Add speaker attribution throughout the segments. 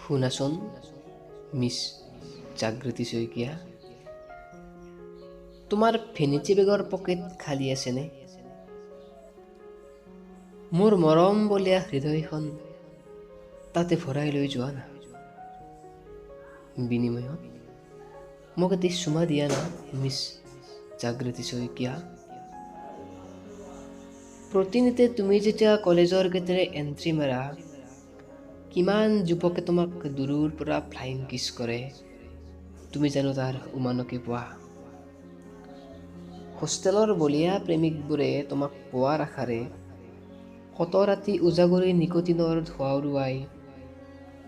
Speaker 1: শুনাচোন মিছ জাগৃতি শইকীয়া, তোমাৰ ভেনিটি বেগৰ পকেট খালী আছেনে? মোৰ মৰম বলীয়া হৃদয়খন তাতে ভৰাই লৈ যোৱা না। বিনিময়ত মোক এটি চুমা দিয়া না মিছ জাগৃতি শইকীয়া। প্ৰতিনিতে তুমি যেতিয়া কলেজৰ গেটেৰে এণ্ট্ৰি মাৰা, কিমান যুৱকে তোমাক দূৰৰ পৰা ফ্লাইং কিছ কৰে, তুমি জানো তাৰ উমানকে পোৱা? হোষ্টেলৰ বলীয়া প্ৰেমিকবোৰে তোমাক পোৱাৰ আশাৰে কত ৰাতি উজাগৰি নিকোটিনৰ ধোঁৱা উৰুৱাই,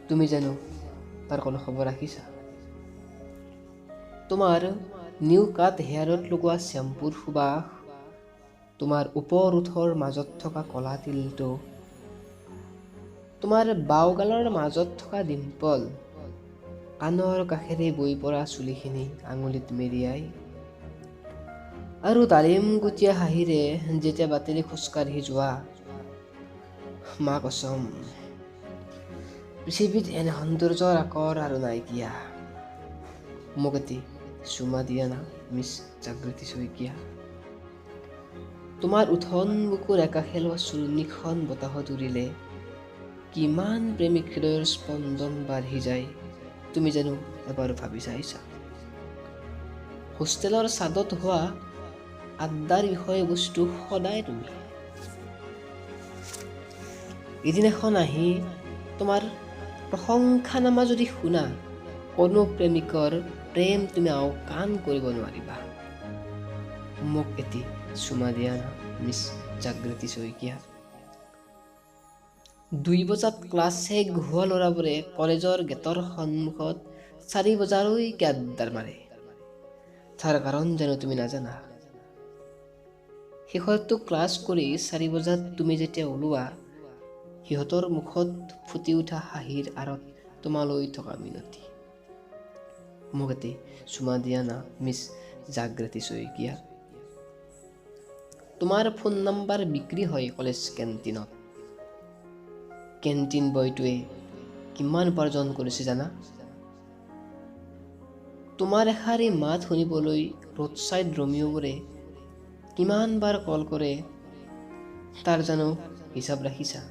Speaker 1: তুমি জানো তাৰ কোনো খবৰ ৰাখিছা? তোমাৰ নিউ কাট হেয়াৰত লগোৱা শ্যাম্পুৰ সুবাস, তোমাৰ ওপৰ ওঠৰ মাজত থকা কলা তিলটো, তোমাৰ বাওঁগালৰ মাজত থকা ডিম্পল, কাণৰ কাষেৰে বৈ পৰা চুলিখিনি আঙুলিত মেৰিয়াই, আৰু ডালিম গুটীয়া হাঁহিৰে যেতিয়া বাটেৰে খোজকাঢ়ি যোৱা, মা কছম, পৃথিৱীত এনে সৌন্দৰ্যৰ আকৰ আৰু নাইকিয়া। মোক এটি চুমা দিয়া না মিছ জাগৃতি শইকীয়া। তোমাৰ উঠন বুকুৰ একাষে লোৱা চুৰ্ণিখন বতাহত উৰিলে কিমান প্ৰেমিক হৃদয়ৰ স্পন্দন বাঢ়ি যায়, তুমি জানো এবাৰ ভাবি চাইছা? হোষ্টেলৰ ছাদত হোৱা আড্ডাৰ বিষয়বস্তু সদায় তুমি। এদিনাখন আহি তোমাৰ প্ৰশংসানামা যদি শুনা, কোনো প্ৰেমিকৰ প্ৰেম তুমি আওকাণ কৰিব নোৱাৰিবা। মোক এটি চুমা দিয়া না মিছ জাগৃতি শইকীয়া। 2 বজাত ক্লাছ শেষ হোৱা ল'ৰাবোৰে কলেজৰ গেটৰ সন্মুখত 4 বজালৈকে আড্ডা মাৰে, তাৰ কাৰণ জানো তুমি নাজানা? শেষৰটো ক্লাছ কৰি 4 বজাত তুমি যেতিয়া ওলোৱা, সিহঁতৰ মুখত ফুটি উঠা হাঁহিৰ আঁৰত তোমালৈ থকা মিনতি। মোক এটি চুমা দিয়া না মিছ জাগৃতি শইকীয়া। তোমাৰ ফোন নাম্বাৰ বিক্ৰী হয় কলেজ কেণ্টিনত। কেণ্টিন বয়টোৱে কিমান উপাৰ্জন কৰিছে জানা? তোমাৰ এষাৰি মাত শুনিবলৈ ৰোড ছাইড ৰোমিঅ'বোৰে কিমান বাৰ কল কৰে, তাৰ জানো হিচাপ ৰাখিছা?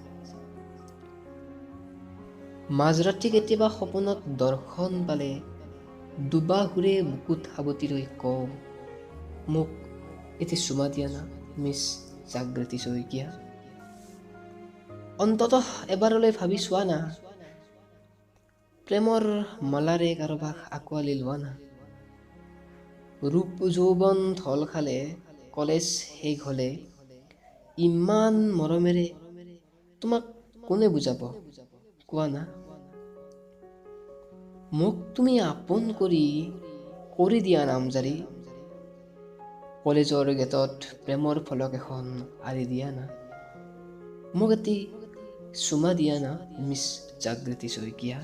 Speaker 1: মাজৰাতি কেতিয়াবা সপোনত দৰ্শন পালে দুবাহুৰে বুকুত সাৱটি লৈ কওঁ, মোক এটি চুমা দিয়া না মিছ জাগৃতি শইকীয়া। অন্ততঃ এবাৰলৈ ভাবি চোৱা না, প্ৰেমৰ মালাৰে কাৰোবাক আঁকোৱালি লোৱা না। ৰূপ যৌৱন ঢল খালে, কলেজ শেষ হলে, ইমান মৰমেৰে তোমাক কোনে বুজাব কোৱা না? মোক তুমি আপোন কৰি দিয়া নামজাৰি, কলেজৰ গেটত প্ৰেমৰ ফলক এখন আঁৰি দিয়া না। মোক এটি চুমা দিয়া না মিছ জাগৃতি শইকীয়া।